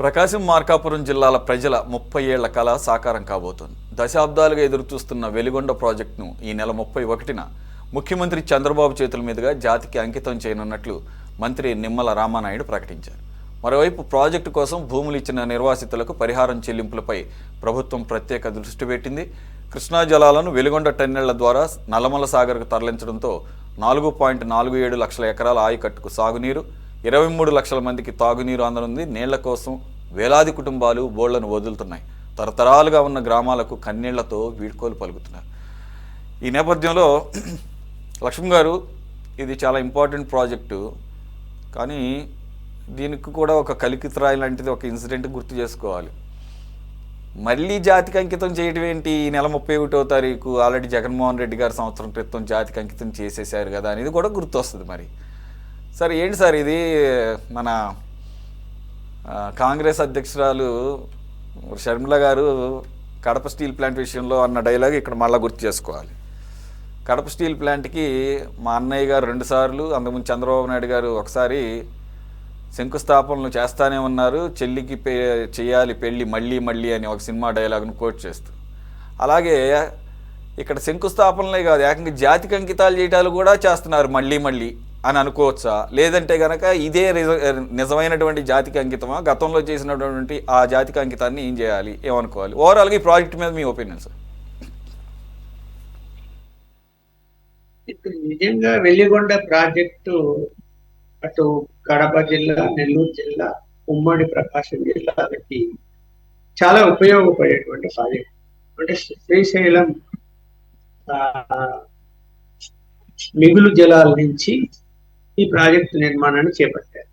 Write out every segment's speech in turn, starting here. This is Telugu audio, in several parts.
ప్రకాశం మార్కాపురం జిల్లాల ప్రజల 30 ఏళ్ల కళ సాకారం కాబోతోంది. దశాబ్దాలుగా ఎదురుచూస్తున్న వెలిగొండ ప్రాజెక్టును ఈ నెల 31న ముఖ్యమంత్రి చంద్రబాబు చేతుల మీదుగా జాతికి అంకితం చేయనున్నట్లు మంత్రి నిమ్మల రామానాయుడు ప్రకటించారు. మరోవైపు ప్రాజెక్టు కోసం భూములు ఇచ్చిన నిర్వాసితులకు పరిహారం చెల్లింపులపై ప్రభుత్వం ప్రత్యేక దృష్టి పెట్టింది. కృష్ణా జలాలను వెలిగొండ టన్నెళ్ల ద్వారా నల్లమల సాగర్కు తరలించడంతో 4.47 లక్షల ఎకరాల ఆయకట్టుకు సాగునీరు, 23 లక్షల మందికి తాగునీరు అందనుంది. నీళ్ల కోసం వేలాది కుటుంబాలు బోళ్లను వదులుతున్నాయి. తరతరాలుగా ఉన్న గ్రామాలకు కన్నీళ్లతో వీడ్కోలు పలుకుతున్నారు. ఈ నేపథ్యంలో లక్ష్మణ్ గారు, ఇది చాలా ఇంపార్టెంట్ ప్రాజెక్టు, కానీ దీనికి కూడా ఒక కలికితురాయి లాంటిది ఒక ఇన్సిడెంట్ గుర్తు చేసుకోవాలి. మళ్ళీ జాతికి అంకితం చేయడం ఏంటి? ఈ నెల 31వ తారీఖు ఆల్రెడీ జగన్మోహన్ రెడ్డి గారు సంవత్సరం క్రితం జాతికి అంకితం చేసేసారు కదా అనేది కూడా గుర్తొస్తుంది. మరి సార్ ఏంటి సార్ ఇది? మన కాంగ్రెస్ అధ్యక్షురాలు షర్మిల గారు కడప స్టీల్ ప్లాంట్ విషయంలో అన్న డైలాగ్ ఇక్కడ మళ్ళీ గుర్తు చేసుకోవాలి. కడప స్టీల్ ప్లాంట్కి మా అన్నయ్య గారు 2 సార్లు, అంతకుముందు చంద్రబాబు నాయుడు గారు ఒకసారి శంకుస్థాపనలు చేస్తానే ఉన్నారు. చెల్లికి చేయాలి పెళ్ళి మళ్ళీ మళ్ళీ అని ఒక సినిమా డైలాగ్ను కోట్ చేస్తూ, అలాగే ఇక్కడ శంకుస్థాపనలే కాదు, ఏకంగా జాతికి అంకితాలు చేయటాలు కూడా చేస్తున్నారు మళ్ళీ మళ్ళీ అని అనుకోవచ్చా? లేదంటే కనుక ఇదే నిజమైనటువంటి జాతికి అంకితమా? గతంలో చేసినటువంటి ఆ జాతికి అంకితాన్ని ఏం చేయాలి, ఏమనుకోవాలి? ఓవరాల్గా ఈ ప్రాజెక్ట్ మీద మీ ఒపీనియన్ సార్? ఇప్పుడు నిజంగా వెలిగొండ ప్రాజెక్టు అటు కడప జిల్లా, నెల్లూరు జిల్లా, ఉమ్మడి ప్రకాశం జిల్లాలకి చాలా ఉపయోగపడేటువంటి ప్రాజెక్ట్. అంటే శ్రీశైలం మిగులు జలాల నుంచి ఈ ప్రాజెక్టు నిర్మాణాన్ని చేపట్టారు.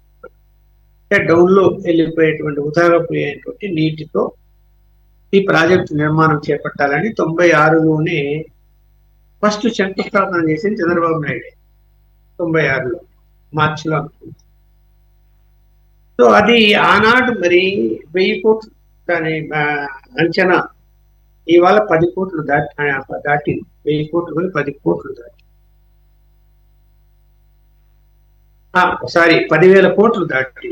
అంటే డౌన్లో వెళ్ళిపోయేటువంటి ఉదాగపోయేటువంటి నీటితో ఈ ప్రాజెక్టు నిర్మాణం చేపట్టాలని 96లోనే ఫస్ట్ శంకుస్థాపన చేసింది చంద్రబాబు నాయుడు. 96లో మార్చిలో. సో అది ఆనాడు మరి 1000 కోట్లు దాని అంచనా ఇవాళ 10 కోట్లు దాటి 1000 కోట్లు పోయి 10 కోట్లు దాటి 10,000 కోట్లు దాటి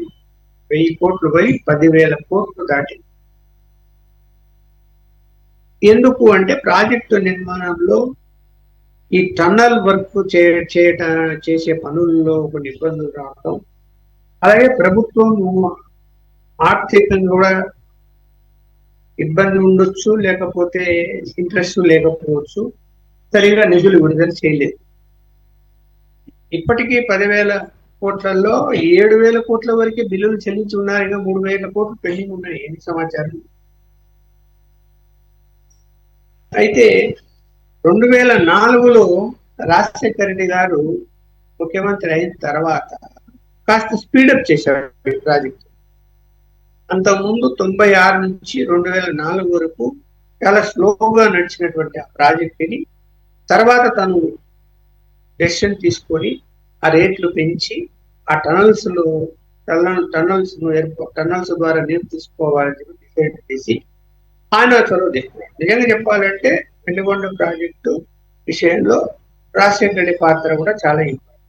1000 కోట్లు పోయి 10,000 కోట్లు దాటి. ఎందుకు అంటే ప్రాజెక్టు నిర్మాణంలో ఈ టన్నల్ వర్క్ చేసే పనుల్లో కొన్ని ఇబ్బందులు రావడం, అలాగే ప్రభుత్వం ఆర్థికంగా కూడా ఇబ్బంది ఉండొచ్చు, లేకపోతే ఇంట్రెస్ట్ లేకపోవచ్చు, సరిగా నిధులు విడుదల చేయలేదు. ఇప్పటికీ 10,000 కోట్లలో 7,000 కోట్ల వరకే బిల్లులు చెల్లించి ఉన్నారు. ఇంకా 3,000 కోట్లు పెండింగ్ ఉన్నాయి. ఎన్ని సమాచారం అయితే 2004లో రాజశేఖర రెడ్డి గారు ముఖ్యమంత్రి అయిన తర్వాత కాస్త స్పీడప్ చేశారు ఈ ప్రాజెక్ట్. అంతకుముందు 96 నుంచి 2004 వరకు చాలా స్లోగా నడిచినటువంటి ఆ ప్రాజెక్టుని తర్వాత తను డెసిషన్ తీసుకొని ఆ రేట్లు పెంచి ఆ టనల్స్ ద్వారా నీరు తీసుకోవాలని డిసైడ్ చేసి ఆయన చొరవ తీసుకున్నారు. నిజంగా చెప్పాలంటే వెలిగొండ ప్రాజెక్టు విషయంలో రాజశేఖర రెడ్డి పాత్ర కూడా చాలా ఇంపార్టెంట్.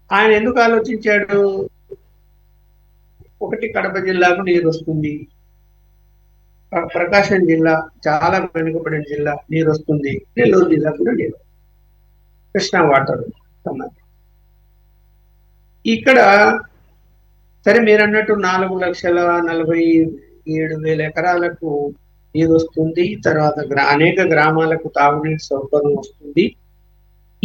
ఆయన ఎందుకు ఆలోచించాడు? ఒకటి, కడప జిల్లాకు నీరు వస్తుంది, ప్రకాశం జిల్లా చాలా వెనుకబడిన జిల్లా, నీరు వస్తుంది, నెల్లూరు జిల్లా కూడా నీరు, కృష్ణా వాటర్ సంబంధించి. ఇక్కడ సరే మీరు అన్నట్టు 4,47,000 ఎకరాలకు నీరు వస్తుంది. తర్వాత అనేక గ్రామాలకు తాగునీటి సౌకర్యం వస్తుంది.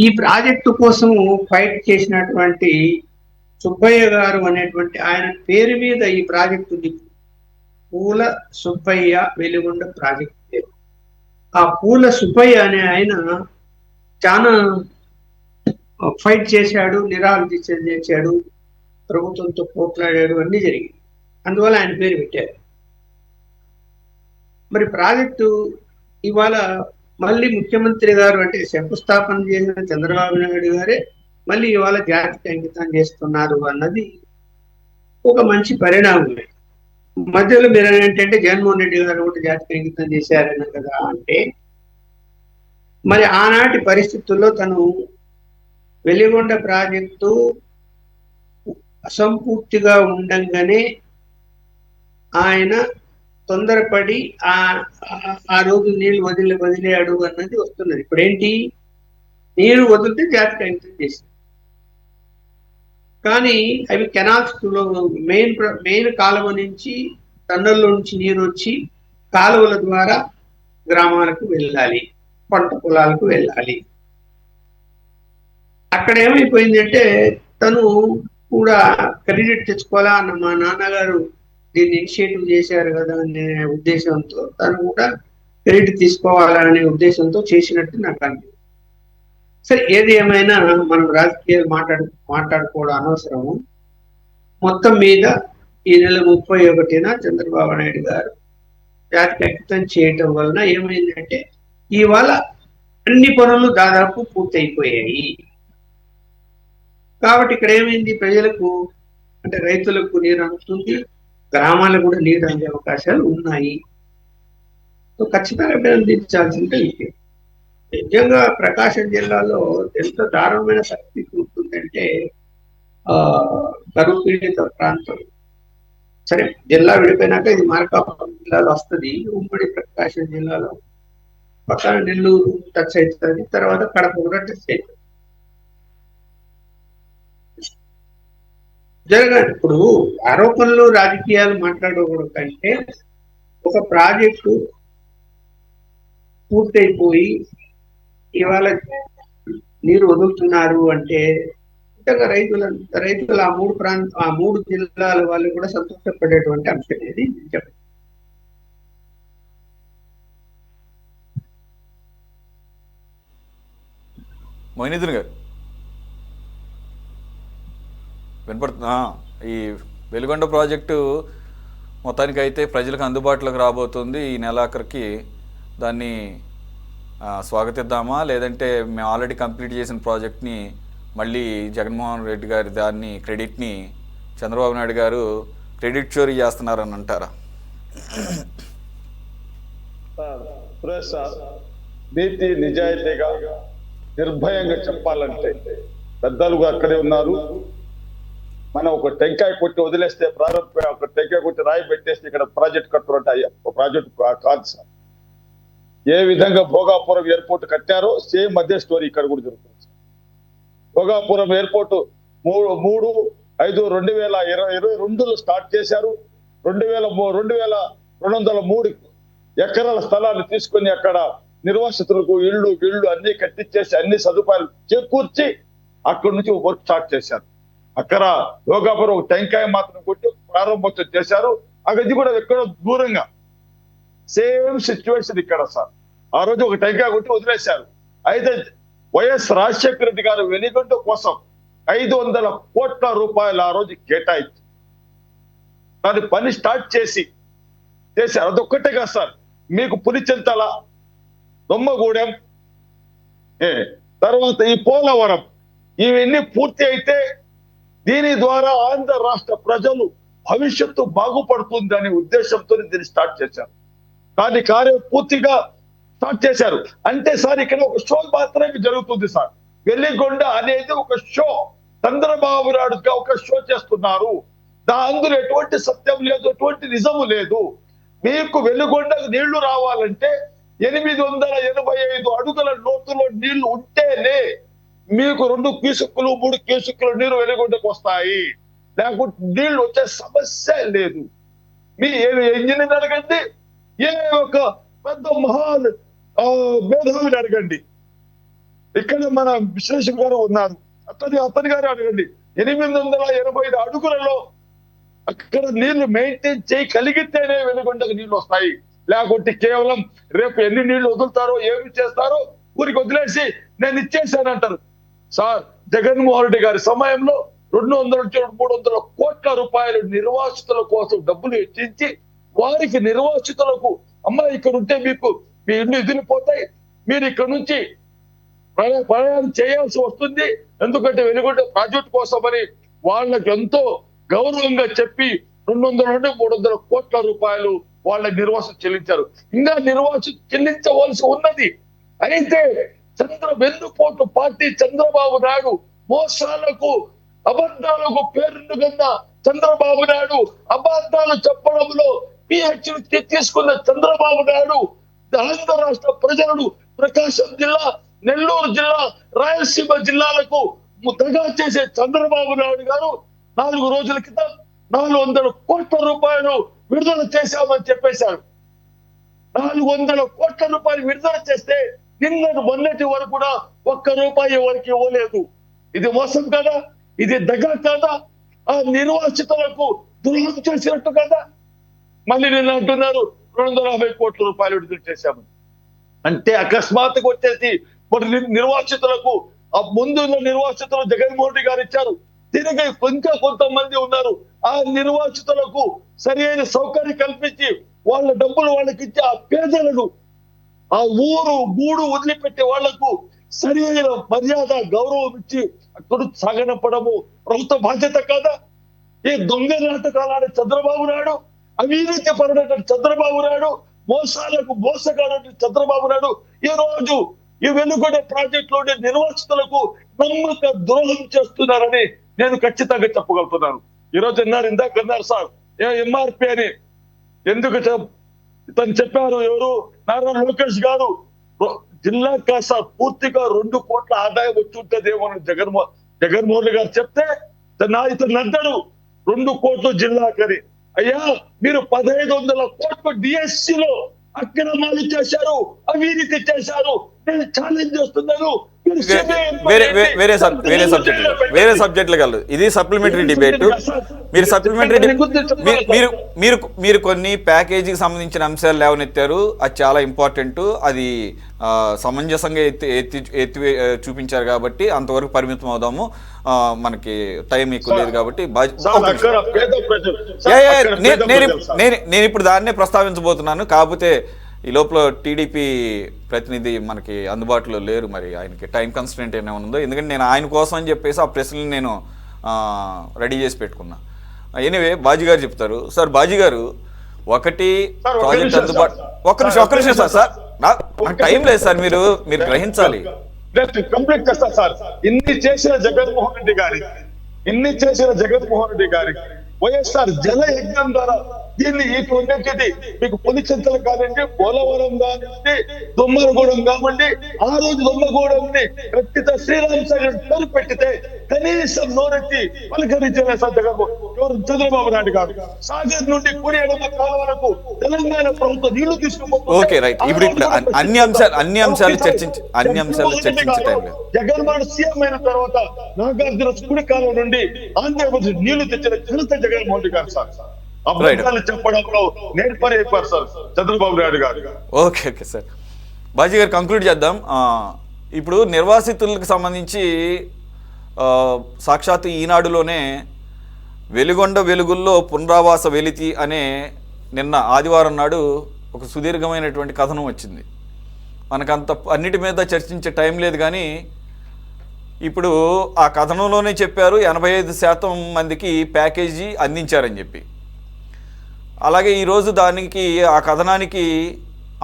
ఈ ప్రాజెక్టు కోసం ఫైట్ చేసినటువంటి సుబ్బయ్య గారు అనేటువంటి ఆయన పేరు మీద ఈ ప్రాజెక్టు ఉంది. పూల సుబ్బయ్య వెలిగొండ ప్రాజెక్టు పేరు. ఆ పూల సుబ్బయ్య అనే ఆయన చాలా ఫైట్ చేశాడు, నిరాహార చేశాడు, ప్రభుత్వంతో పోట్లాడాడు, అన్నీ జరిగింది. అందువల్ల ఆయన పేరు పెట్టారు. మరి ప్రాజెక్టు ఇవాళ మళ్ళీ ముఖ్యమంత్రి గారు అంటే శంకుస్థాపన చేసిన చంద్రబాబు నాయుడు గారే మళ్ళీ ఇవాళ జాతికి అంకితం చేస్తున్నారు అన్నది ఒక మంచి పరిణామమే. మధ్యలో మీరు ఏంటంటే జగన్మోహన్ రెడ్డి గారు కూడా జాతికి అంకితం చేశారన్న కదా అంటే, మరి ఆనాటి పరిస్థితుల్లో తను వెలిగొండ ప్రాజెక్టు అసంపూర్తిగా ఉండంగానే ఆయన తొందరపడి ఆ ఆ రోజు నీళ్లు వదిలేడు అన్నది వస్తున్నది. ఇప్పుడు ఏంటి, నీరు వదిలితే జాతికి అంకితం చేసింది. కానీ అవి కెనాల్స్ మెయిన్ కాలువ నుంచి, టన్నల్లో నుంచి నీరు వచ్చి కాలువల ద్వారా గ్రామాలకు వెళ్ళాలి, పంట పొలాలకు వెళ్ళాలి. అక్కడ ఏమైపోయిందంటే తను కూడా క్రెడిట్ తెచ్చుకోవాలా అన్న, మా నాన్నగారు దీన్ని ఇనిషియేటివ్ చేశారు కదా అనే ఉద్దేశంతో తను కూడా క్రెడిట్ తీసుకోవాలనే ఉద్దేశంతో చేసినట్టు నాకు అనిపిస్తుంది. సరే, ఏది ఏమైనా మనం రాజకీయాలు మాట్లాడుకోవడం అనవసరము. మొత్తం మీద ఈ నెల 31న చంద్రబాబు నాయుడు గారు జాతికి అంకితం చేయటం వలన ఏమైందంటే ఇవాళ అన్ని పనులు దాదాపు పూర్తయిపోయాయి. కాబట్టి ఇక్కడ ఏమైంది, ప్రజలకు అంటే రైతులకు నీరు అందుతుంది, గ్రామాలకు కూడా నీరు అందే అవకాశాలు ఉన్నాయి. సో ఖచ్చితంగా అభినందించాల్సిందే విషయం. నిజంగా ప్రకాశం జిల్లాలో ఎంత దారుణమైన పరిస్థితి ఉంటుందంటే కరువు పీడిత ప్రాంతం. సరే, జిల్లా విడిపోయినాక ఇది మార్కాపురం జిల్లాలో వస్తుంది. ఉమ్మడి ప్రకాశం జిల్లాలో పక్కన నెల్లూరు టచ్ అవుతుంది, తర్వాత కడప కూడా టచ్ అవుతుంది. జరగదు. ఇప్పుడు ఆరోపణలు రాజకీయాలు మాట్లాడకూడదు కంటే ఒక ప్రాజెక్టు పూర్తయిపోయి ఇవాళ నీరు వదులుతున్నారు అంటే నిజంగా రైతులు ఆ మూడు జిల్లాల వాళ్ళు కూడా సంతోషపడేటువంటి అంశం ఇది నిజం. మొయినుద్దీన్ గారు వినపడుతుందా? ఈ వెలుగొండ ప్రాజెక్టు మొత్తానికి అయితే ప్రజలకు అందుబాటులోకి రాబోతుంది. ఈ నెలాఖరికి దాన్ని స్వాగతిద్దామా, లేదంటే మేము ఆల్రెడీ కంప్లీట్ చేసిన ప్రాజెక్ట్ని మళ్ళీ జగన్మోహన్ రెడ్డి గారి దాన్ని క్రెడిట్ని చంద్రబాబు నాయుడు గారు క్రెడిట్ చోరీ చేస్తున్నారని అంటారా? నీతి నిజాయితీగా నిర్భయంగా చెప్పాలంటే పెద్దలుగా అక్కడే ఉన్నారు. మనం ఒక టెంకాయ కొట్టి వదిలేస్తే ఒక టెంకాయ కొట్టి రాయి పెట్టేస్తే ఇక్కడ ప్రాజెక్ట్ కట్టుకుంటే ఒక ప్రాజెక్ట్ కాదు సార్. ఏ విధంగా భోగాపురం ఎయిర్పోర్ట్ కట్టారో సేమ్ అదే స్టోరీ ఇక్కడ కూడా జరుగుతుంది. భోగాపురం ఎయిర్పోర్ట్ 3/5/2022లో స్టార్ట్ చేశారు. 2203 ఎకరాల స్థలాన్ని తీసుకుని అక్కడ నిర్వాసితులకు ఇళ్ళు అన్ని కట్టించేసి అన్ని సదుపాయాలు చేకూర్చి అక్కడి నుంచి వర్క్ స్టార్ట్ చేశారు. అక్కడ భోగాపురం ఒక టెంకాయ మాత్రం కొట్టి ప్రారంభోత్సవం చేశారు. అది కూడా ఎక్కడో దూరంగా సేమ్ సిచ్యువేషన్ ఇక్కడ సార్. ఆ రోజు ఒక టెంకాయ కొట్టి వదిలేశారు. అయితే వైఎస్ రాజశేఖర రెడ్డి గారు వెలిగొండ కోసం 500 కోట్ల రూపాయలు ఆ రోజు కేటాయించి దాని పని స్టార్ట్ చేశారు. అదొక్కటే కాదు సార్, మీకు పులిచెంతల, దొమ్మగూడెం, తర్వాత ఈ పోలవరం ఇవన్నీ పూర్తి అయితే దీని ద్వారా ఆంధ్ర రాష్ట్ర ప్రజలు భవిష్యత్తు బాగుపడుతుంది అనే ఉద్దేశంతో దీన్ని స్టార్ట్ చేశారు. కానీ కార్యం పూర్తిగా స్టార్ట్ చేశారు అంటే సార్ ఇక్కడ ఒక షో మాత్రమే జరుగుతుంది సార్. వెలిగొండ అనేది ఒక షో, చంద్రబాబు నాయుడుగా ఒక షో చేస్తున్నారు. అందులో ఎటువంటి సత్యం లేదు, ఎటువంటి నిజము లేదు. మీకు వెలిగొండకు నీళ్లు రావాలంటే 885 అడుగుల లోతులో నీళ్లు ఉంటేనే మీకు 2 క్యూసెక్కులు 3 క్యూసెక్కులు నీరు వెలిగొండకు వస్తాయి. లేకపోతే నీళ్లు వచ్చే సమస్య లేదు. మీ ఇంజనీర్ అడగండి, ఏ ఒక పెద్ద మహాన్ మేధావిని అడగండి. ఇక్కడ మన విశ్లేషణ గారు ఉన్నారు, అతని గారు అడగండి. 885 అడుగులలో అక్కడ నీళ్లు మెయింటైన్ చేయగలిగితేనే వెలుగొండకు నీళ్లు వస్తాయి. లేకపోతే కేవలం రేపు ఎన్ని నీళ్లు వదులుతారో ఏమి చేస్తారో ఊరికి వదిలేసి నేను ఇచ్చేసానంటారు. సార్, జగన్మోహన్ రెడ్డి గారి సమయంలో 200-300 కోట్ల రూపాయలు నిర్వాసితుల కోసం డబ్బులు వెచ్చించి వారికి నిర్వాసితులకు అమ్మ ఇక్కడ ఉంటే మీకు మీ ఇల్లు ఎదిలిపోతాయి, మీరు ఇక్కడ నుంచి ప్రయాణం చేయాల్సి వస్తుంది, ఎందుకంటే వెలుగొండ ప్రాజెక్టు కోసమని వాళ్ళకి ఎంతో గౌరవంగా చెప్పి 200-300 కోట్ల రూపాయలు వాళ్ళ నిర్వాసం చెల్లించారు. ఇంకా నిర్వాసం చెల్లించవలసి ఉన్నది. అయితే వెన్నుపోటు పార్టీ చంద్రబాబు నాయుడు మోసాలకు అబద్ధాలకు పేరును కన్నా చంద్రబాబు నాయుడు అబద్ధాలు చెప్పడంలో పిహెచ్డి తీసుకున్న చంద్రబాబు నాయుడు ఆంధ్ర రాష్ట్ర ప్రజలను ప్రకాశం జిల్లా, నెల్లూరు జిల్లా, రాయలసీమ జిల్లాలకు దగా చేసే చంద్రబాబు నాయుడు గారు 4 రోజుల క్రితం 400 కోట్ల రూపాయలు విడుదల చేశామని చెప్పేశారు. 400 కోట్ల రూపాయలు విడుదల చేస్తే మొన్నటి వరకు కూడా 1 రూపాయి ఎవరికి ఇవ్వలేదు. ఇది మోసం కదా? ఇది దగా కదా? ఆ నిర్వాసితులకు ద్రోహం చేసినట్టు కదా? మళ్ళీ నిన్న అంటున్నారు 250 కోట్ల రూపాయలు విడుదల చేశాము అంటే అకస్మాత్తుగా వచ్చేసి నిర్వాసితులకు ఆ ముందున్న నిర్వాసితులు జగన్మోహన్ రెడ్డి గారు ఇచ్చారు. తిరిగి ఇంకా కొంతమంది ఉన్నారు. ఆ నిర్వాసితులకు సరైన సౌకర్యం కల్పించి వాళ్ళ డబ్బులు వాళ్ళకి ఇచ్చి ఆ పేదలను, ఆ ఊరు గూడు వదిలిపెట్టే వాళ్లకు సరైన మర్యాద గౌరవం ఇచ్చి అక్కడ సాగనంపడము ప్రభుత్వ బాధ్యత కాదా? ఈ దొంగ నాటకాలు ఆడే చంద్రబాబు నాయుడు, అవినీతి పరుడైన చంద్రబాబు నాయుడు, మోసాలకు మోసగాడు చంద్రబాబు నాయుడు ఈ రోజు ఈ వెలుగొండ ప్రాజెక్టులోని నిర్వాసితులకు నమ్మక ద్రోహం చేస్తున్నారని నేను ఖచ్చితంగా చెప్పగలుగుతున్నాను. ఈ రోజు ఇందాక అన్నారు సార్ ఎంఆర్పి అని. ఎందుకు తను చెప్పారు? ఎవరు? నారా లోకేష్ గారు జిల్లా కాస్త పూర్తిగా 2 కోట్ల ఆదాయం వచ్చి ఉంటదేమో జగన్మోహన్ రెడ్డి గారు చెప్తే ఇతను అంటాడు 2 కోట్లు జిల్లాకని. అయ్యా, మీరు 1500 కోట్లు డిఎస్సిలో అక్రమాలు చేశారు, అవినీతి చేశారు. నేను ఛాలెంజ్ చేస్తున్నాను. వేరే సబ్జెక్టులకు వెళ్ళదు. ఇది సప్లిమెంటరీ డిబేట్. మీరు సప్లిమెంటరీ మీరు కొన్ని ప్యాకేజీకి సంబంధించిన అంశాలు లేవనెత్తారు. అది చాలా ఇంపార్టెంట్. అది సమంజసంగా ఎత్తి చూపించారు కాబట్టి అంతవరకు పరిమితం అవుదాము. మనకి టైం ఎక్కువ లేదు కాబట్టి నేను ఇప్పుడు దాన్నే ప్రస్తావించబోతున్నాను. కాకపోతే ఈ లోపల టీడీపీ ప్రతినిధి మనకి అందుబాటులో లేరు. మరి ఆయనకి టైం కన్స్టెంట్ ఏమైనా ఉందో, ఎందుకంటే నేను ఆయన కోసం అని చెప్పేసి ఆ ప్రశ్నలు నేను రెడీ చేసి పెట్టుకున్నా. ఎనీవే బాజీ గారు చెప్తారు. సార్ బాజీ గారు, ఒకటి ప్రాజెక్ట్ అందుబాటు ఒక్క నిమిషం సార్ నాకు టైం లేదు సార్. మీరు గ్రహించాలి. కంప్లీట్ చేస్తా సార్. ఇన్ని చేసిన జగన్మోహన్ రెడ్డి గారికి వైఎస్ఆర్ జల యజ్ఞం ద్వారా దీన్ని ఇటువంటిది మీకు పులిచింతలు కానివ్వండి, పోలవరం కానివ్వండి, దొమ్మరగూడెం కానివ్వండి, ఆ రోజు దొమ్మగూడెంని ఖచ్చిత శ్రీరామ్ సాగర్ పేరు పెట్టితే కనీసం నోరెత్తి పలకరించిన చంద్రబాబు నాయుడు గారు సాగర్ నుండి కుడి ఎడమ కాలువలకు తెలంగాణ ప్రభుత్వం నీళ్లు తీసుకుపోతుంది. అన్ని అంశాలు చర్చించే టైం లేదు. జగన్మోహన్ సీఎం అయిన తర్వాత నాగార్జున కుడి కాలువ నుండి ఆంధ్రప్రదేశ్ నీళ్లు తెచ్చిన ఘనత జగన్మోహన్ రెడ్డి గారు సార్. చెప్పడంలో నేర్పరి అయిపోయారు సార్ చంద్రబాబు నాయుడు గారు. ఓకే సార్, బాజీ గారు కంక్లూడ్ చేద్దాం. ఇప్పుడు నిర్వాసితులకు సంబంధించి సాక్షాత్ ఈనాడులోనే వెలుగొండ వెలుగుల్లో పునరావాస వెలితి అనే నిన్న ఆదివారం నాడు ఒక సుదీర్ఘమైనటువంటి కథనం వచ్చింది. మనకంత అన్నిటి మీద చర్చించే టైం లేదు, కానీ ఇప్పుడు ఆ కథనంలోనే చెప్పారు 85% మందికి ప్యాకేజీ అందించారని చెప్పి. అలాగే ఈరోజు దానికి ఆ కథనానికి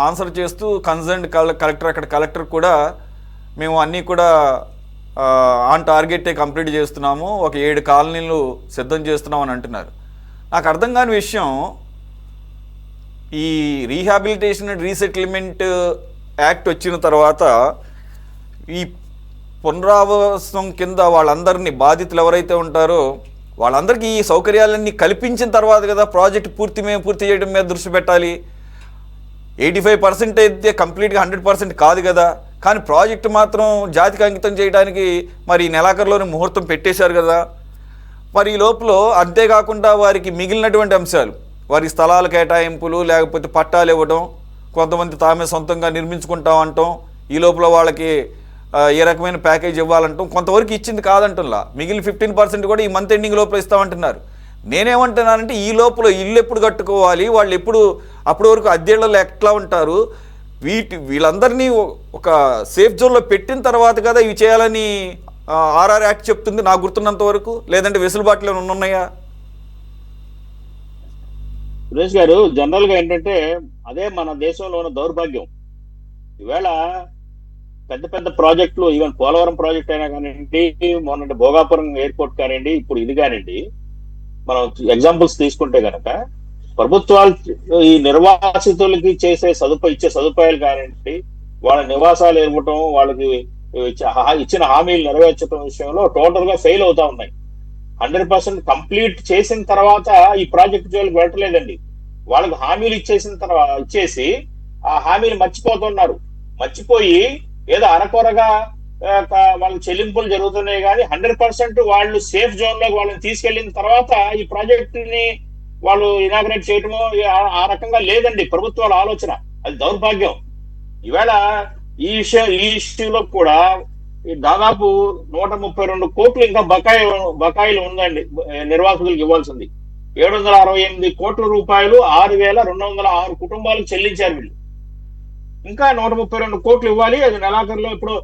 ఆన్సర్ చేస్తూ కన్సర్న్డ్ కలెక్టర్ కూడా మేము అన్నీ కూడా ఆన్ టార్గెటే కంప్లీట్ చేస్తున్నాము, ఒక 7 కాలనీలు సిద్ధం చేస్తున్నాం అని అంటున్నారు. నాకు అర్థం కాని విషయం, ఈ రీహాబిలిటేషన్ అండ్ రీసెటిల్మెంట్ యాక్ట్ వచ్చిన తర్వాత ఈ పునరావాసం కింద వాళ్ళందరినీ బాధితులు ఎవరైతే ఉంటారో వాళ్ళందరికీ ఈ సౌకర్యాలన్నీ కల్పించిన తర్వాత కదా ప్రాజెక్ట్ పూర్తి చేయడం మీద దృష్టి పెట్టాలి. 85% అయితే కంప్లీట్గా 100% కాదు కదా. కానీ ప్రాజెక్టు మాత్రం జాతికి అంకితం చేయడానికి మరి ఈ నెలాఖరులోనే ముహూర్తం పెట్టేశారు కదా. మరి ఈ లోపల అంతేకాకుండా వారికి మిగిలినటువంటి అంశాలు, వారి స్థలాల కేటాయింపులు, లేకపోతే పట్టాలు ఇవ్వడం, కొంతమంది తామే సొంతంగా నిర్మించుకుంటాం అంటాం, ఈ లోపల వాళ్ళకి ఏ రకమైన ప్యాకేజ్ ఇవ్వాలంటాం, కొంతవరకు ఇచ్చింది కాదంటున్నా, మిగిలిన 15% కూడా ఈ మంత్ ఎండింగ్ లోపల ఇస్తామంటున్నారు. నేనేమంటున్నానంటే ఈ లోపల ఇల్లు ఎప్పుడు కట్టుకోవాలి, వాళ్ళు ఎప్పుడు అప్పటి వరకు అద్దెళ్ళలో ఎట్లా ఉంటారు, వీళ్ళందరినీ ఒక సేఫ్ జోన్లో పెట్టిన తర్వాత కదా ఇవి చేయాలని ఆర్ఆర్ యాక్ట్ చెప్తుంది నాకు గుర్తున్నంత వరకు. లేదంటే వెసులుబాటులో ఉన్నాయా? సురేష్ గారు, జనరల్ గా ఏంటంటే అదే మన దేశంలో ఉన్న దౌర్భాగ్యం. ఈవేళ పెద్ద పెద్ద ప్రాజెక్టులు, ఈవెన్ పోలవరం ప్రాజెక్ట్ అయినా కానివ్వండి, మొన్న భోగాపురం ఎయిర్పోర్ట్ కానివ్వండి, ఇప్పుడు ఇది కానివ్వండి, మనం ఎగ్జాంపుల్స్ తీసుకుంటే కనుక ప్రభుత్వాలు ఈ నిర్వాసితులకి ఇచ్చే సదుపాయాలు కానివ్వండి, వాళ్ళ నివాసాలు ఇవ్వటం, వాళ్ళకి ఇచ్చిన హామీలు నెరవేర్చడం విషయంలో టోటల్ గా ఫెయిల్ అవుతా ఉన్నాయి. 100% కంప్లీట్ చేసిన తర్వాత ఈ ప్రాజెక్ట్ జోలికి వెళ్ళట్లేదండి. వాళ్ళకి హామీలు ఇచ్చేసి ఆ హామీలు మర్చిపోతున్నారు. మర్చిపోయి ఏదో అరకొరగా వాళ్ళకి చెల్లింపులు జరుగుతున్నాయి కానీ 100% వాళ్ళు సేఫ్ జోన్ లోకి వాళ్ళని తీసుకెళ్లిన తర్వాత ఈ ప్రాజెక్ట్ ని వాళ్ళు ఇనాగ్రేట్ చేయటమో ఆ రకంగా లేదండి ప్రభుత్వాల ఆలోచన. అది దౌర్భాగ్యం. ఈవేళ ఈ ఇష్యూలో కూడా దాదాపు 132 కోట్లు ఇంకా బకాయిలు ఉందండి నిర్వాసితులకు ఇవ్వాల్సింది. 768 కోట్ల రూపాయలు 6,206 కుటుంబాలకు చెల్లించారు వీళ్ళు. ఇంకా 132 కోట్లు ఇవ్వాలి. అది నెలాఖరులో ఇప్పుడు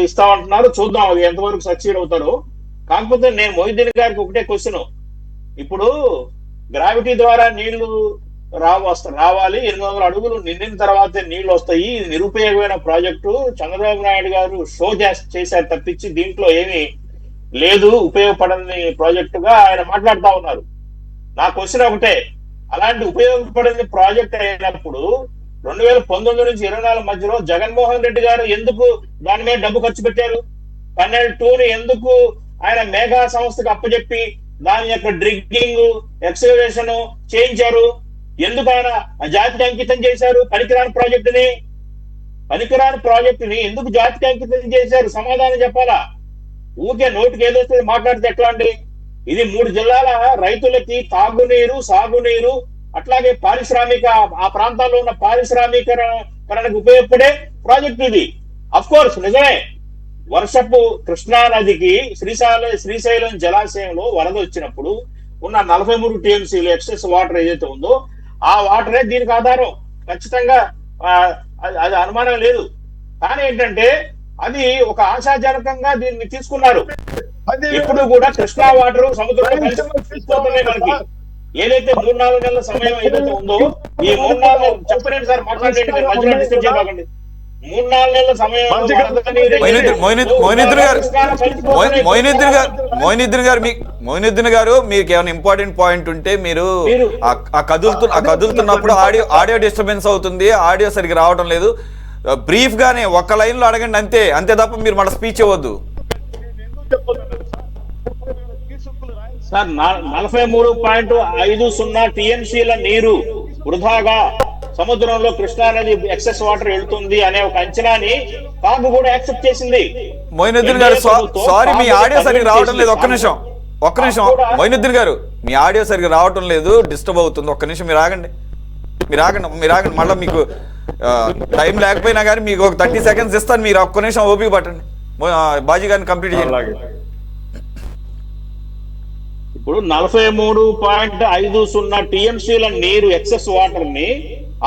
ఇస్తామంటున్నారు. చూద్దాం అది ఎంతవరకు సక్సీడ్ అవుతారో. కాకపోతే నేను మొహిద్దీన్ గారికి ఒకటే క్వశ్చన్, ఇప్పుడు గ్రావిటీ ద్వారా నీళ్లు రావాలి, 800 అడుగులు నిండిన తర్వాతే నీళ్లు వస్తాయి, ఇది నిరుపయోగమైన ప్రాజెక్టు, చంద్రబాబు నాయుడు గారు షో చేశారు తప్పించి దీంట్లో ఏమీ లేదు, ఉపయోగపడని ప్రాజెక్టుగా ఆయన మాట్లాడుతా ఉన్నారు. నా క్వశ్చన్ ఒకటే, అలాంటి ఉపయోగపడని ప్రాజెక్ట్ అయినప్పుడు 2019 నుంచి 24 మధ్యలో జగన్మోహన్ రెడ్డి గారు ఎందుకు దాని మీద డబ్బు ఖర్చు పెట్టారు? టన్నెల్ 2ని ఎందుకు ఆయన మేఘా సంస్థకు అప్పచెప్పి దాని యొక్క డ్రిగ్గింగ్, ఎక్స్కవేషన్ చేయించారు? ఎందుకు ఆయన జాతికి అంకితం చేశారు పనికిరాని ప్రాజెక్టుని ఎందుకు జాతికి అంకితం చేశారు? సమాధానం చెప్పాలా? ఊరికే నోటికి ఏదొస్తే మాట్లాడితే ఎట్లా అండి? ఇది 3 జిల్లాల రైతులకి తాగునీరు, సాగునీరు, అట్లాగే ఆ ప్రాంతాల్లో ఉన్న పారిశ్రామికరణకు ఉపయోగపడే ప్రాజెక్ట్ ఇది. అఫ్ కోర్స్ నిజమే, వర్షపు కృష్ణా నదికి శ్రీశైలం జలాశయంలో వరద వచ్చినప్పుడు ఉన్న 43 టీఎంసీలు ఎక్సెస్ వాటర్ ఏదైతే ఉందో ఆ వాటరే దీనికి ఆధారం. ఖచ్చితంగా అది అనుమానం లేదు. కానీ ఏంటంటే అది ఒక ఆశాజనకంగా దీన్ని తీసుకున్నారు. ఇప్పుడు కూడా కృష్ణా వాటర్ సముద్రంలో కలిసిపోతున్నాయి మనకి. ఏదైతే 3-4 నెలల సమయం ఏదైతే ఉందో ఈ 3-4 నెలలు చెప్పండి సార్, మాట్లాడండి, మధ్యలో డిస్టర్బ్ చేయకండి. 3-4 నెలల సమయం మొయినుద్దీన్ గారు మీకు ఏమైనా ఇంపార్టెంట్ పాయింట్ ఉంటే మీరు కదులుతున్నప్పుడు ఆడియో డిస్టర్బెన్స్ అవుతుంది, ఆడియో సరిగ్గా రావడం లేదు. బ్రీఫ్ గానే ఒక్క లైన్ లో అడగండి, అంతే తప్ప మీరు మన స్పీచ్ ఇవ్వద్దు. సార్ 43.50 టీఎంసీల నీరు వృధాగా సముద్రంలో కృష్ణా నది ఎక్సెస్ వాటర్ వెళ్తుంది అనే ఒక అంచనాని కాగు కూడా యాక్సెప్ట్ చేసింది. మొయినుద్దీన్ గారు సారీ, మీ ఆడియో సరిగ్గా రావడం లేదు. ఒక్క నిమిషం మొయినుద్దీన్ గారు, మీ ఆడియో సరిగ్గా రావటం లేదు, డిస్టర్బ్ అవుతుంది. ఒక్క నిమిషం మీరు ఆగండి. మళ్ళీ మీకు టైం లేకపోయినా కానీ మీకు ఒక 30 సెకండ్స్ ఇస్తాను, మీరు ఒక్క నిమిషం ఓపిక పట్టండి. బాజీ గారిని కంప్లీట్ చేయండి. ఇప్పుడు 43.50 టీఎంసీల నీరు ఎక్సెస్ వాటర్ ని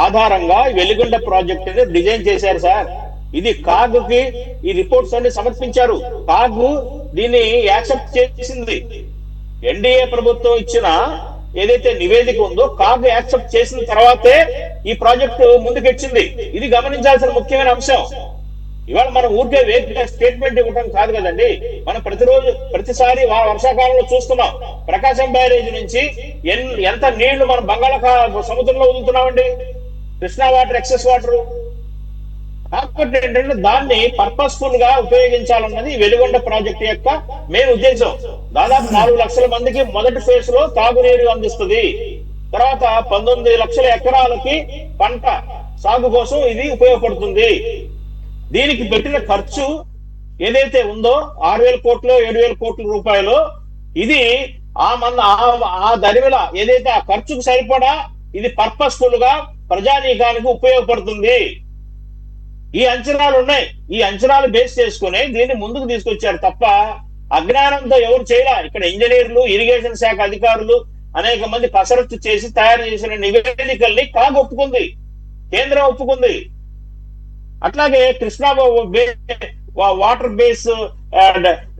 ఆధారంగా వెలిగొండ ప్రాజెక్ట్ ని డిజైన్ చేశారు సార్. ఇది కాగుకి ఈ రిపోర్ట్స్ అన్ని సమర్పించారు. కాగు దీన్ని యాక్సెప్ట్ చేసింది. ఎన్డీఏ ప్రభుత్వం ఇచ్చిన ఏదైతే నివేదిక ఉందో కాగు యాక్సెప్ట్ చేసిన తర్వాతే ఈ ప్రాజెక్టు ముందుకెచ్చింది. ఇది గమనించాల్సిన ముఖ్యమైన అంశం. ఇవాళ మనం ఊరికే స్టేట్మెంట్ ఇవ్వటం కాదు కదండి. మనం ప్రతిసారి వర్షాకాలంలో చూస్తున్నాం, ప్రకాశం బ్యారేజ్ నుంచి ఎంత నీళ్లు మనం సముద్రంలో వదులుతున్నామండి, కృష్ణా వాటర్, ఎక్సెస్ వాటర్. కాబట్టి ఏంటంటే దాన్ని పర్పస్ఫుల్ గా ఉపయోగించాలన్నది వెలిగొండ ప్రాజెక్ట్ యొక్క మెయిన్ ఉద్దేశం. దాదాపు 4 లక్షల మందికి మొదటి ఫేజ్ లో తాగునీరు అందిస్తుంది. తర్వాత 19 లక్షల ఎకరాలకి పంట సాగు కోసం ఇది ఉపయోగపడుతుంది. దీనికి పెట్టిన ఖర్చు ఏదైతే ఉందో 6,000 కోట్లు 7,000 కోట్ల రూపాయలు, ఇది ఆ దరిమిల ఏదైతే ఆ ఖర్చుకు సరిపడా ఇది పర్పస్ఫుల్ గా ప్రజానీకానికి ఉపయోగపడుతుంది. ఈ అంచనాలు ఉన్నాయి. ఈ అంచనాలు బేస్ చేసుకుని దీన్ని ముందుకు తీసుకొచ్చారు తప్ప అజ్ఞానంతో ఎవరు చేయలే. ఇక్కడ ఇంజనీర్లు, ఇరిగేషన్ శాఖ అధికారులు అనేక మంది కసరత్తు చేసి తయారు చేసిన నివేదికల్ని కాగు ఒప్పుకుంది, కేంద్రం ఒప్పుకుంది. అట్లాగే Krishna water base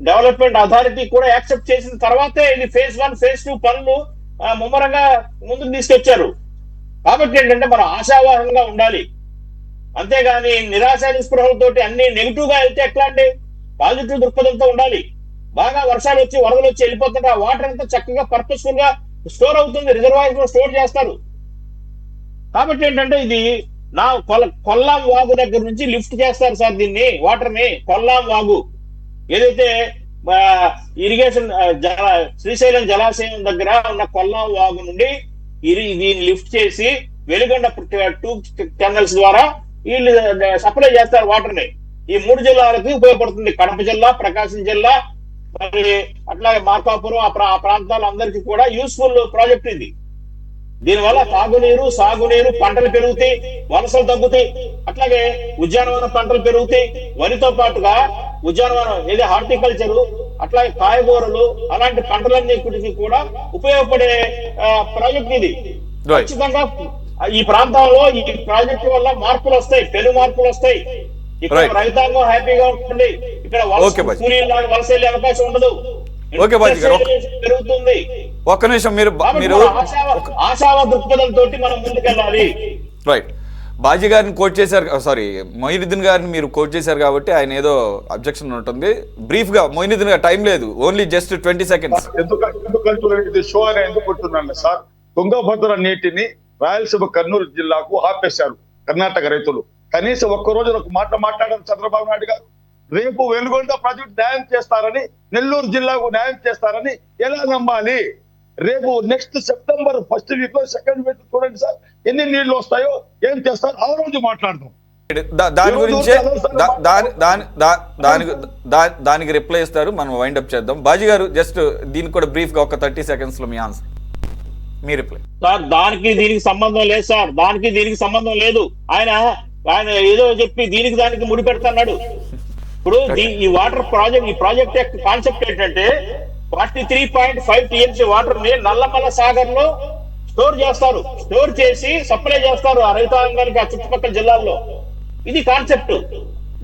development authority కూడా యాక్సెప్ట్ చేసిన తర్వాతే ఇది ఫేజ్ 1, ఫేజ్ 2 పనులు ముమ్మరంగా ముందుకు తీసుకొచ్చారు. కాబట్టి ఏంటంటే మనం ఆశావాహంగా ఉండాలి, అంతేగాని నిరాశ నిస్పృహలతోటి అన్ని నెగిటివ్ గా వెళ్తే ఎట్లా అండి? పాజిటివ్ దృక్పథంతో ఉండాలి. బాగా వర్షాలు వచ్చి వరదలు వచ్చి వెళ్ళిపోతుంటే ఆ వాటర్ అంతా చక్కగా పర్పస్ఫుల్ గా స్టోర్ అవుతుంది, రిజర్వాయర్స్ లో స్టోర్ చేస్తారు. కాబట్టి ఏంటంటే ఇది నా కొల్లాం వాగు దగ్గర నుంచి లిఫ్ట్ చేస్తారు సార్ దీన్ని, వాటర్ ని. కొల్లాం వాగు ఏదైతే ఇరిగేషన్ శ్రీశైలం జలాశయం దగ్గర ఉన్న కొల్లాం వాగు నుండి దీన్ని లిఫ్ట్ చేసి వెలుగొండ 2 ఛానల్స్ ద్వారా వీళ్ళు సప్లై చేస్తారు వాటర్ ని. ఈ 3 జిల్లాలకు ఉపయోగపడుతుంది. కడప జిల్లా, ప్రకాశం జిల్లా, మరి అట్లాగే మార్కాపురం ఆ ప్రాంతాలందరికీ కూడా యూస్ఫుల్ ప్రాజెక్ట్ ఇది. దీనివల్ల తాగునీరు, సాగునీరు, పంటలు పెరుగుతాయి, వలసలు తగ్గుతాయి, అట్లాగే ఉద్యానవన పంటలు పెరుగుతాయి. వరితో పాటుగా ఉద్యానవనం ఏదో హార్టికల్చరు, అట్లాగే కాయగూరలు, అలాంటి పంటలన్నిటికీ కూడా ఉపయోగపడే ప్రాజెక్ట్ ఇది. ఖచ్చితంగా ఈ ప్రాంతాల్లో ఈ ప్రాజెక్టు వల్ల మార్పులు వస్తాయి, పెను మార్పులు వస్తాయి. ఇక్కడ రైతాంగం హ్యాపీగా ఉంటుంది. ఇక్కడ వలస వెళ్ళే అవకాశం ఉండదు. పెరుగుతుంది. ఒక్క నిమిషం, మీరు ఆశావ దృక్పథంతో మనం ముందుకెళ్ళాలి. రైట్. బాజీ గారిని కోట్ చేశారు, సారీ మొయినుద్దీన్ గారిని మీరు కోట్ చేశారు కాబట్టి ఆయన ఏదో అబ్జెక్షన్ ఉంటుంది. బ్రీఫ్ గా మొయినుద్దీన్ గారు, టైం లేదు, ఓన్లీ జస్ట్ 20 seconds. ఎందుకంటే షో అని ఎందుకుంటున్నాను సార్, తుంగభద్ర నీటిని రాయలసీమ కర్నూలు జిల్లాకు ఆపేశారు కర్ణాటక రైతులు. కనీసం ఒక్క రోజు ఒక మాట మాట్లాడారు చంద్రబాబు నాయుడు గారు. రేపు వెలుగొండ ప్రాజెక్టు న్యాయం చేస్తారని, నెల్లూరు జిల్లాకు న్యాయం చేస్తారని ఎలా నమ్మాలి? రేపు నెక్స్ట్ సెప్టెంబర్ 1st వీక్ లో 2nd వీక్ చూడండి సార్, ఎన్ని నీళ్లు వస్తాయో, ఏం చేస్తారు, ఆ రోజు మాట్లాడదాం. దాని గురించి దానికి రిప్లై ఇస్తారు, మనం వైండ్ అప్ చేద్దాం. బాజీ గారు జస్ట్ దీనికి కూడా బ్రీఫ్ గా ఒక 30 seconds లో మీ ఆన్సర్, మీ రిప్లై. సార్ దానికి దీనికి సంబంధం లేదు సార్, దానికి దీనికి సంబంధం లేదు. ఆయన ఏదో చెప్పి దానికి ముడి పెడుతున్నాడు. ఇప్పుడు ఈ వాటర్ ప్రాజెక్ట్, ఈ ప్రాజెక్ట్ యొక్క కాన్సెప్ట్ ఏంటంటే 43.5 TMC వాటర్ ని నల్లమల్ల సాగర్ లో స్టోర్ చేస్తారు. స్టోర్ చేసి సప్లై చేస్తారు ఆ రైతాంగానికి, ఆ చుట్టుపక్కల జిల్లాల్లో. ఇది కాన్సెప్ట్.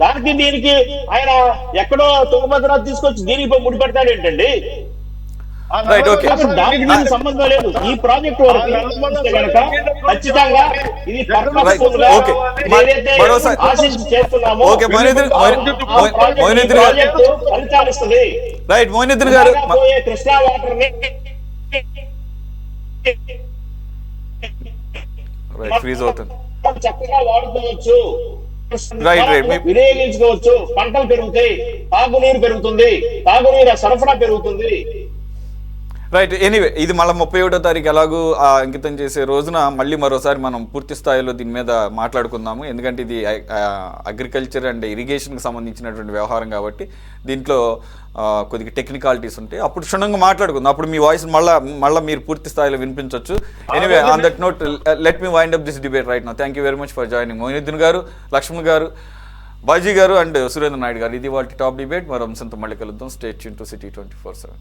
దానికి దీనికి ఆయన ఎక్కడో తుంగభద్ర తీసుకొచ్చి దీనికి ముడి పెడతాడు ఏంటండి? దానికి దీనికి సంబంధం లేదు. ఈ ప్రాజెక్ట్ వరకు కనుక ఖచ్చితంగా ఇది ఆశించి చేస్తున్నామో ఫలితాలు ఇస్తుంది. కృష్ణా వాటర్ ని చక్కగా వాడుకోవచ్చు, వినియోగించుకోవచ్చు. పంటలు పెరుగుతాయి, తాగునీరు పెరుగుతుంది, తాగునీరు సరఫరా పెరుగుతుంది. రైట్. ఎనీవే, ఇది మళ్ళీ 31వ తారీఖు ఎలాగూ అంకితం చేసే రోజున మళ్ళీ మరోసారి మనం పూర్తి స్థాయిలో దీని మీద మాట్లాడుకుందాము. ఎందుకంటే ఇది అగ్రికల్చర్ అండ్ ఇరిగేషన్కి సంబంధించినటువంటి వ్యవహారం కాబట్టి దీంట్లో కొద్దిగా టెక్నికాలిటీస్ ఉంటాయి. అప్పుడు క్షుణ్ణంగా మాట్లాడుకుందాం. అప్పుడు మీ వాయిస్ మళ్ళీ మీరు పూర్తి స్థాయిలో వినిపించవచ్చు. Anyway, on that note let me wind up this debate right now. Thank you very much for joining. Moinuddin గారు, లక్ష్మణ్ గారు, బాజీ గారు అండ్ సురేంద్ర నాయుడు గారు. ఇది వాళ్ళ టాప్ డిబేట్. మరో అంశంతో మళ్ళీ కలుద్దాం. Stay tune to city 24/7.